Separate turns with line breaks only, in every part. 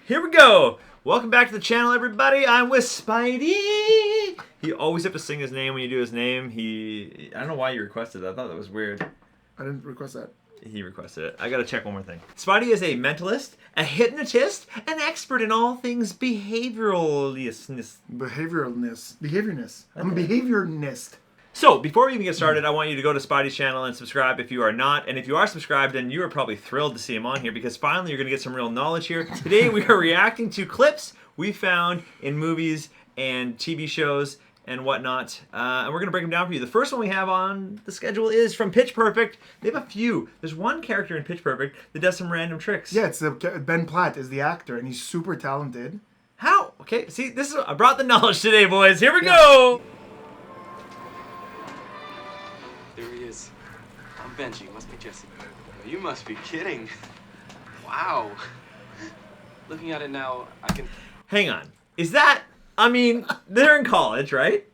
Here we go. Welcome back to the channel, everybody. I'm with Spidey. You always have to sing his name when you do his name. I don't know why you requested that. I thought that was weird.
I didn't request that.
He requested it. I gotta check one more thing. Spidey is a mentalist, a hypnotist, an expert in all things behavioralness.
Behaviorness. I'm a behaviorist.
So, before we even get started, I want you to go to Spidey's channel and subscribe if you are not. And if you are subscribed, then you are probably thrilled to see him on here because finally you're going to get some real knowledge here. Today we are reacting to clips we found in movies and TV shows and whatnot. And we're going to break them down for you. The first one we have on the schedule is from Pitch Perfect. They have a few. There's one character in Pitch Perfect that does some random tricks.
Yeah, it's Ben Platt is the actor, and he's super talented.
How? Okay, see, I brought the knowledge today, boys. Here we go.
There he is. I'm Benji. Must be Jesse. You must be kidding. Wow. Looking at it now, I can...
Hang on. Is that... I mean, they're in college, right?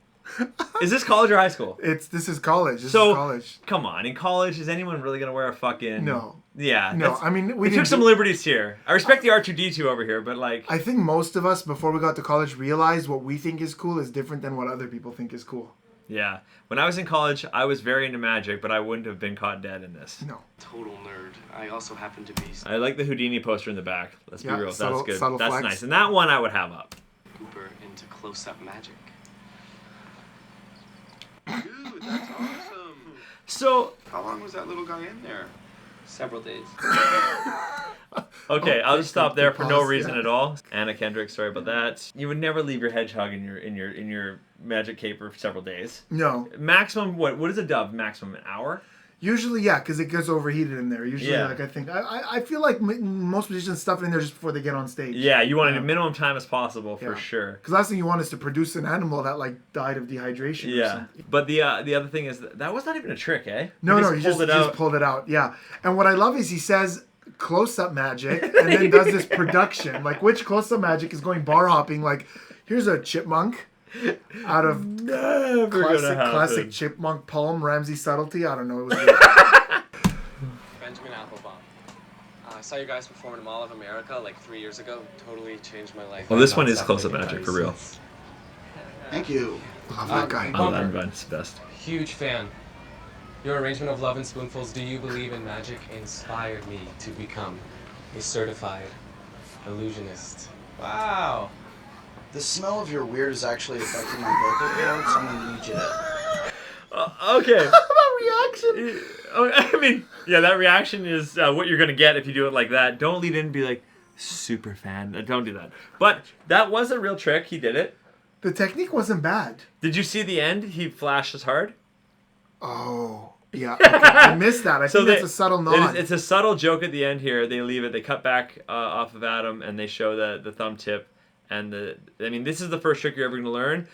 Is this college or high school?
This is college. This is college.
Come on. In college, is anyone really going to wear a fucking...
No.
Yeah.
No, I mean...
We took some liberties here. I respect the R2-D2 over here, but like...
I think most of us, before we got to college, realized what we think is cool is different than what other people think is cool.
Yeah. When I was in college, I was very into magic, but I wouldn't have been caught dead in this.
No.
Total nerd. I also happen to be...
I like the Houdini poster in the back. Let's be real.
Subtle,
That's good. That's
flex.
nice. And that one I would have up.
Cooper into close-up magic. Dude, that's awesome.
So...
How long was that little guy in there? Several days.
Okay, I'll just stop there for no reason
yeah.
at all. Anna Kendrick, sorry about that. You would never leave your hedgehog in your magic cape for several days.
No.
Maximum what is a dove? Maximum an hour?
Usually, yeah, because it gets overheated in there. Usually,
Yeah.
like I feel like most musicians stuff it in there just before they get on stage.
Yeah, you want a minimum time as possible for sure.
Because last thing you want is to produce an animal that like died of dehydration.
Yeah,
or something.
but the other thing is that was not even a trick, eh?
No, he just pulled it out. Yeah, and what I love is he says close-up magic and then does this production. Like, which close-up magic is going bar hopping? Like, here's a chipmunk out of classic chipmunk poem, Ramsay Subtlety. I don't know. It was
Benjamin Applebaum. I saw you guys perform in Mall of America like 3 years ago. Totally changed my life.
Well, this one is close-up magic for real.
Thank you.
love that guy.
I love that one. It's the best.
Huge fan. Your arrangement of Love in Spoonfuls, Do You Believe in Magic, inspired me to become a certified illusionist. Wow.
The smell of your weird is actually affecting my vocal cords, so I'm gonna need you to...
Okay.
That reaction.
I mean, yeah, that reaction is what you're gonna get if you do it like that. Don't lead in and be like, super fan. Don't do that. But that was a real trick. He did it.
The technique wasn't bad.
Did you see the end? He flashes hard.
Oh, yeah. Okay. I missed that. I think that's a subtle nod.
It's a subtle joke at the end here. They leave it. They cut back off of Adam, and they show the thumb tip. And I mean, this is the first trick you're ever going to learn.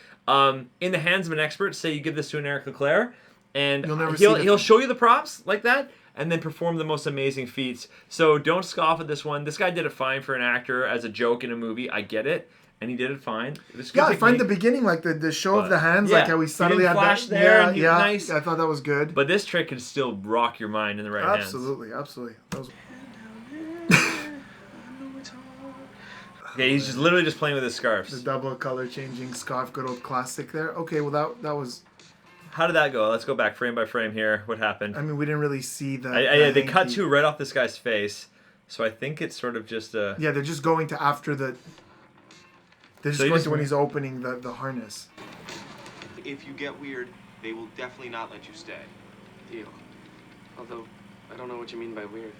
In the hands of an expert, say you give this to an Eric Leclerc, and he'll show you the props like that, and then perform the most amazing feats. So don't scoff at this one. This guy did it fine for an actor as a joke in a movie. I get it. And he did it fine.
I find the beginning, like the show of the hands, like how he suddenly had
flash
that.
There
yeah,
nice.
I thought that was good.
But this trick can still rock your mind in the right hands.
Absolutely. That was...
Okay, he's just literally just playing with his scarves.
The double color changing scarf, good old classic there. Okay, well that was...
How did that go? Let's go back frame by frame here. What happened?
I mean, we didn't really see the...
they cut to right off this guy's face. So I think it's sort of just a...
Yeah, they're just going to after the... They're just going to when he's opening the harness.
If you get weird, they will definitely not let you stay. Deal. Although, I don't know what you mean by weird.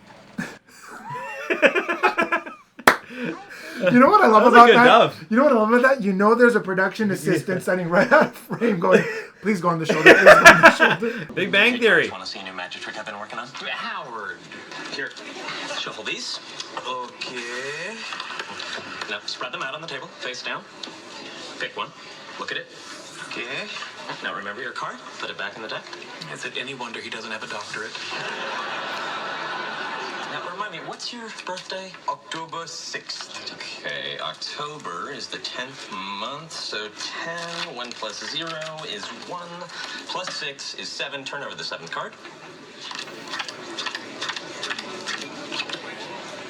You know what I love about that?
Dove.
You know what I love about that? You know there's a production assistant standing right out of frame going, please go on the shoulder, please go on the shoulder.
Big Bang Theory.
Want to see a new magic trick I've been working on? Howard. Here, shuffle these. Okay. Now, spread them out on the table, face down. Pick one. Look at it. Okay. Now, remember your card. Put it back in the deck. Is it any wonder he doesn't have a doctorate? Now, remind me, what's your birthday?
October 6th.
Okay, October is the 10th month, so 10, 1 plus 0 is 1, plus 6 is 7. Turn over the 7th card.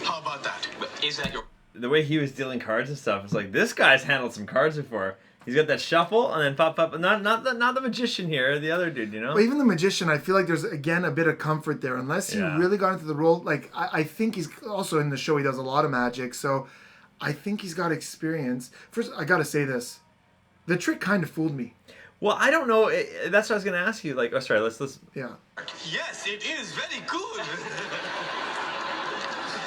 How about that?
Is that your...
the way he was dealing cards and stuff, it's like this guy's handled some cards before. He's got that shuffle and then pop. Not the magician here, the other dude, you know.
But even the magician, I feel like there's again a bit of comfort there, unless he really got into the role. Like I think he's also in the show. He does a lot of magic, so I think he's got experience. First, I gotta say this: the trick kind of fooled me.
Well, I don't know. That's what I was gonna ask you. Like, oh, sorry. Let's.
Yeah.
Yes, it is very good.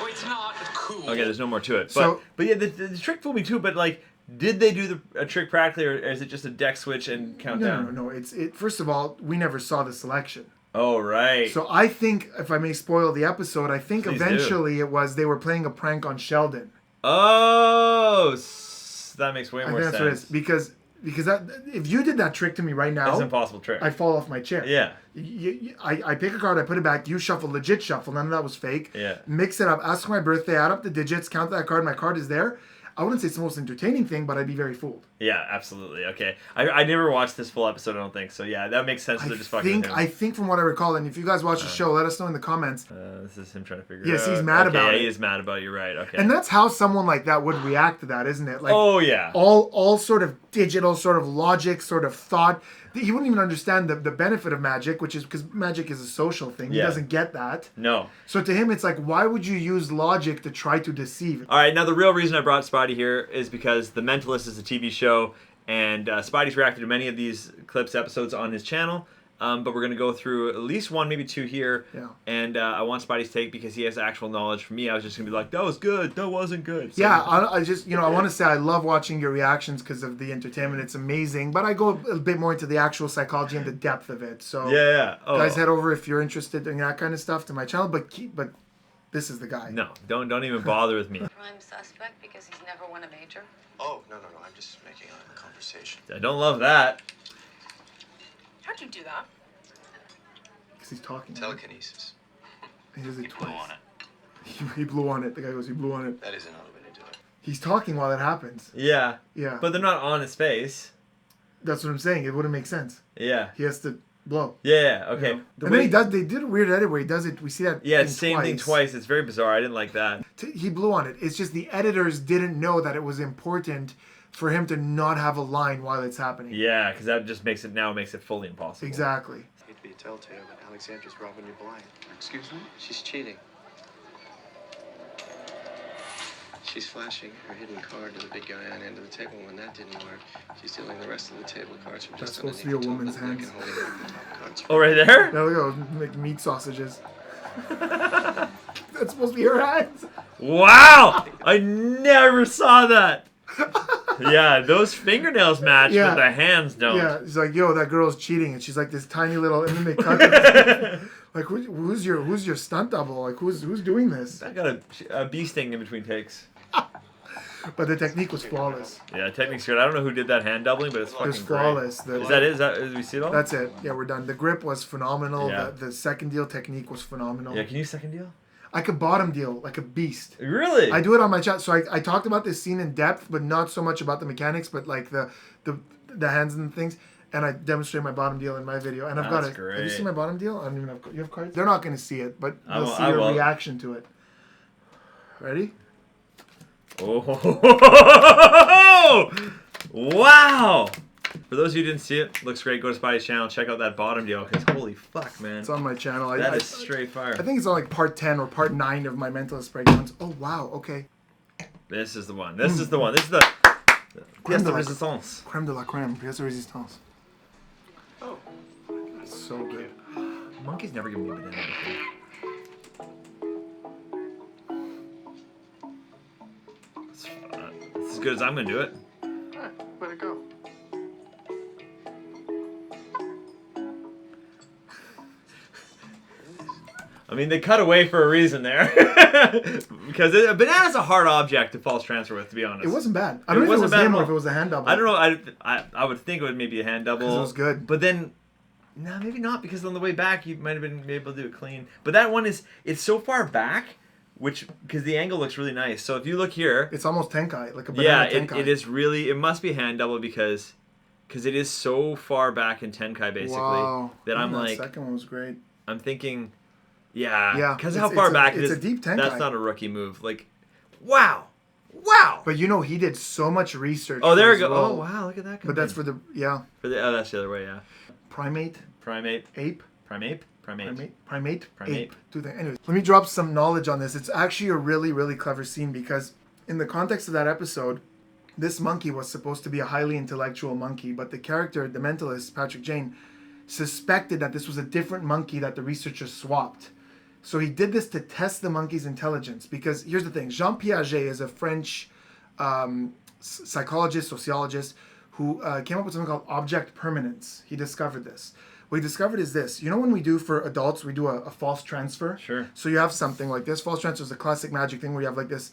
Oh, it's not cool.
Okay, there's no more to it.
So-
But yeah, the trick fooled me too. But like, did they do a trick practically, or is it just a deck switch and countdown?
No. It's First of all, we never saw the selection.
Oh right.
So I think, if I may spoil the episode, I think
Please
eventually it was they were playing a prank on Sheldon.
Oh, that makes way
I
more
think
sense.
that's what it is. Because that, if you did that trick to me right
That's an
now,
impossible trick.
I'd fall off my chair.
Yeah.
I pick a card, I put it back, you shuffle, legit shuffle, none of that was fake.
Yeah.
Mix it up, ask for my birthday, add up the digits, count that card, my card is there. I wouldn't say it's the most entertaining thing, but I'd be very fooled.
Yeah, absolutely. Okay, I never watched this full episode. I don't think so. Yeah, that makes sense. They're just fucking with him.
I think from what I recall, and if you guys watch the show, let us know in the comments.
This is him trying to figure.
Yes,
it out.
he's mad about
Yeah,
it.
he is mad about it. You're right. Okay.
And that's how someone like that would react to that, isn't it? Like,
oh yeah.
all sort of digital, sort of logic, sort of thought. He wouldn't even understand the benefit of magic, which is because magic is a social thing. He
Yeah.
doesn't get that.
No.
So to him, it's like, why would you use logic to try to deceive?
All right. Now the real reason I brought Spidey here is because The Mentalist is a TV show, and Spidey's reacted to many of these clips episodes on his channel. But we're going to go through at least one, maybe two here.
Yeah.
And I want Spidey's take because he has actual knowledge. For me, I was just going to be like, that was good, that wasn't good. So,
Yeah, I just, I want to say I love watching your reactions because of the entertainment. It's amazing. But I go a bit more into the actual psychology and the depth of it. So
Yeah. Oh.
guys, head over if you're interested in that kind of stuff to my channel. But this is the guy.
No, don't even bother with me.
Prime suspect because he's never won a major?
Oh, no. I'm just making a conversation.
I don't love that.
How'd you do that?
Because he's talking.
Telekinesis.
He does it
You blew
twice.
on it.
He blew on it. The guy goes, he blew on it.
That is another way to do it.
He's talking while it happens.
Yeah.
Yeah.
But they're not on his face.
That's what I'm saying. It wouldn't make sense.
Yeah.
He has to blow.
Yeah. Okay.
You know? And then he does. They did a weird edit where he does it. We see that.
Yeah,
thing
same thing twice. It's very bizarre. I didn't like that.
He blew on it. It's just the editors didn't know that it was important for him to not have a line while it's happening.
Yeah, because that just makes it fully impossible.
Exactly.
I hate to be a telltale, but Alexandra's robbing you blind.
Excuse me?
She's cheating. She's flashing her hidden card to the big guy on the end of the table. When that didn't work, she's stealing the rest of the table cards from
That's
just
supposed to be a
underneath the top
woman's
of the deck
hands.
and holding the top cards.
Oh, right there?
Now look at those, like meat sausages. That's supposed to be her hands.
Wow! I never saw that. Yeah, those fingernails match,
Yeah.
but the hands don't.
Yeah, he's like, yo, that girl's cheating, and she's like this tiny little, and then they cut it. Like, who's your stunt double? Like, who's doing this?
I got a bee sting in between takes.
But the technique was flawless.
Yeah, technique's good. I don't know who did that hand doubling, but it's
It
fucking
was flawless.
great. Is that it? Did we see it all?
That's it. Yeah, we're done. The grip was phenomenal.
Yeah.
The second deal technique was phenomenal.
Yeah, can you second deal?
I could bottom deal like a beast.
Really?
I do it on my chat. So I talked about this scene in depth, but not so much about the mechanics, but like the hands and things. And I demonstrate my bottom deal in my video. And I've got
That's
it. Have you
great.
seen my bottom deal? I don't even have. You have cards? They're not going to see it, but
I
they'll
will-
see
I
your
will.
reaction to it. Ready?
Oh! Wow! For those of you who didn't see it, looks great. Go to Spidey's channel, check out that bottom deal, because holy fuck, man.
It's on my channel.
That is straight fire.
I think it's on like part 10 or part 9 of my Mentalist breakdowns. Oh, wow. Okay.
This is the one. This is the one. This is the pièce de résistance.
Crème de la crème. Pièce de résistance. Oh. So good.
Monkey's never given me a banana before. It's as good as I'm gonna do it.
Alright, let it go.
I mean, they cut away for a reason there. Because a banana's a hard object to false transfer with, to be honest.
It wasn't bad. I don't know if it was him or if it was a hand double.
I don't know. I would think it would maybe a hand double.
'Cause it was good.
But then, no, maybe not, because on the way back, you might have been able to do it clean. But that one it's so far back, because the angle looks really nice. So if you look here.
It's almost tenkai, like a banana tenkai.
It is really, it must be hand double because it is so far back in tenkai, basically.
Wow.
That I'm
that
like.
second one was great.
I'm thinking. Yeah,
Yeah,
because of how
it's
far
a-
back it
it's
is.
a deep tenkai.
That's not a rookie move. Like, wow,
But he did so much research.
Oh,
for
there we
his
go.
role.
Oh, wow, look at that.
But that's for the
that's the other way, yeah.
primate, ape.
Primate.
Ape. Anyway, let me drop some knowledge on this. It's actually a really, really clever scene because in the context of that episode, this monkey was supposed to be a highly intellectual monkey, but the character, the mentalist, Patrick Jane, suspected that this was a different monkey that the researchers swapped. So he did this to test the monkey's intelligence because here's the thing. Jean Piaget is a French psychologist, sociologist, who came up with something called object permanence. He discovered this. What he discovered is this. When we do for adults, we do a false transfer.
Sure.
So you have something like this. False transfer is a classic magic thing where you have like this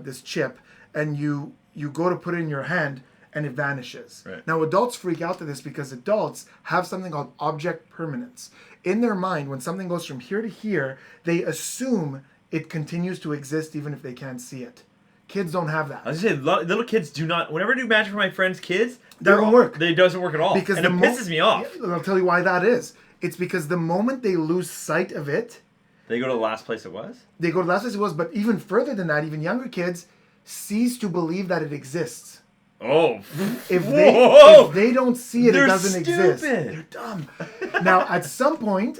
this chip, and you go to put it in your hand, and it vanishes.
Right.
Now, adults freak out to this because adults have something called object permanence. In their mind, when something goes from here to here, they assume it continues to exist even if they can't see it. Kids don't have that.
I was gonna say, little kids do not. Whenever I do magic for my friends' kids,
That don't work.
It doesn't work at all.
Because
and it pisses me off.
Yeah, I'll tell you why that is. It's because the moment they lose sight of it,
They go to the last place it was.
they go to the last place it was, but even further than that, even younger kids cease to believe that it exists.
Oh.
If
Whoa!
they don't see it,
They're
it doesn't exist.
stupid.
They're dumb. Now, at some point,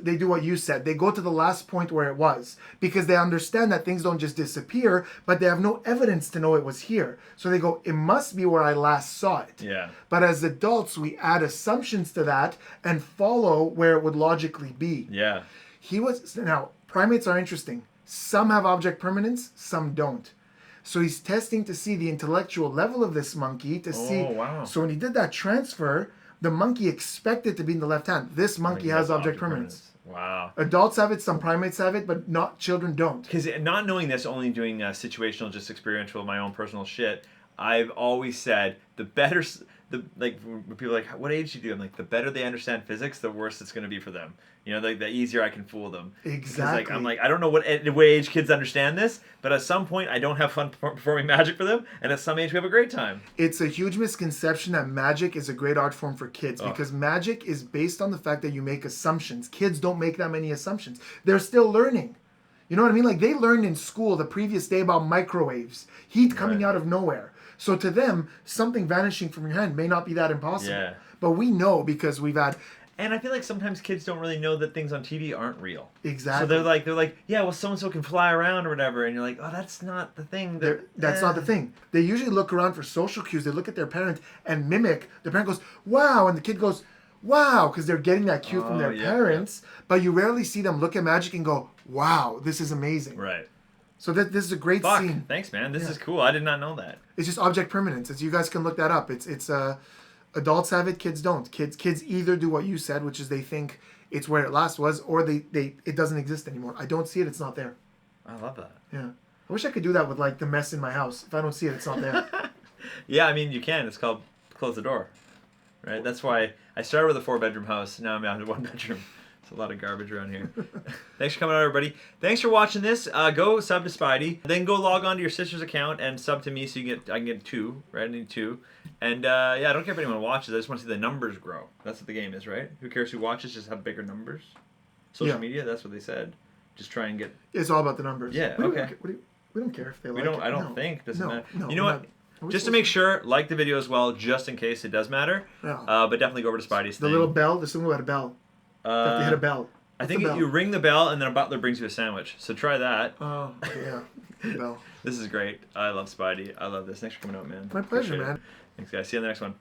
they do what you said. They go to the last point where it was because they understand that things don't just disappear, but they have no evidence to know it was here. So they go, it must be where I last saw it.
Yeah.
But as adults, we add assumptions to that and follow where it would logically be.
Yeah.
Now, primates are interesting. Some have object permanence, some don't. So he's testing to see the intellectual level of this monkey to see.
Oh, wow.
So when he did that transfer, the monkey expected to be in the left hand. This monkey has object permanence.
Wow.
Adults have it, some primates have it, but not children don't.
Because not knowing this, only doing situational, just experiential, my own personal shit, I've always said the better, when people are like, what age do you do? I'm like, the better they understand physics, the worse it's going to be for them. The easier I can fool them.
Exactly.
I'm like, I don't know what age kids understand this, but at some point I don't have fun performing magic for them, and at some age we have a great time.
It's a huge misconception that magic is a great art form for kids because magic is based on the fact that you make assumptions. Kids don't make that many assumptions. They're still learning. You know what I mean? Like they learned in school the previous day about microwaves, heat coming out of nowhere. So to them, something vanishing from your hand may not be that impossible.
Yeah.
But we know because we've had...
And I feel like sometimes kids don't really know that things on TV aren't real.
Exactly.
So they're like, yeah, well, so-and-so can fly around or whatever. And you're like, oh, that's not the thing.
That's not the thing. They usually look around for social cues. They look at their parent and mimic. The parent goes, wow. And the kid goes, wow, because they're getting that cue from their parents. Yeah. But you rarely see them look at magic and go, wow, this is amazing.
Right.
So this is a great scene.
Thanks, man. This is cool. I did not know that.
It's just object permanence. You guys can look that up. It's adults have it, kids don't. Kids either do what you said, which is they think it's where it last was, or it doesn't exist anymore. I don't see it, it's not there.
I love that.
Yeah. I wish I could do that with like the mess in my house. If I don't see it, it's not there.
Yeah, I mean you can. It's called close the door. Right? That's why I started with a 4-bedroom house. Now I'm down to 1 bedroom. There's a lot of garbage around here. Thanks for coming out, everybody. Thanks for watching this. Go sub to Spidey. Then go log on to your sister's account and sub to me so I can get 2. Right? I need 2. And I don't care if anyone watches. I just want to see the numbers grow. That's what the game is, right? Who cares who watches? Just have bigger numbers. Social media. That's what they said. Just try and get.
It's all about the numbers.
Yeah. Okay.
We don't care if they like it.
I don't think. Doesn't matter.
No,
you know what? Just to make sure, like the video as well, just in case it does matter.
Yeah.
But definitely go over to Spidey's
The
thing.
little bell. There's something about a bell. You have to hit a bell.
I think you ring the bell and then a butler brings you a sandwich. So try that.
Oh, yeah. The bell.
This is great. I love Spidey. I love this. Thanks for coming out, man.
My pleasure,
Appreciate it.
man.
Thanks, guys. See you on the next one.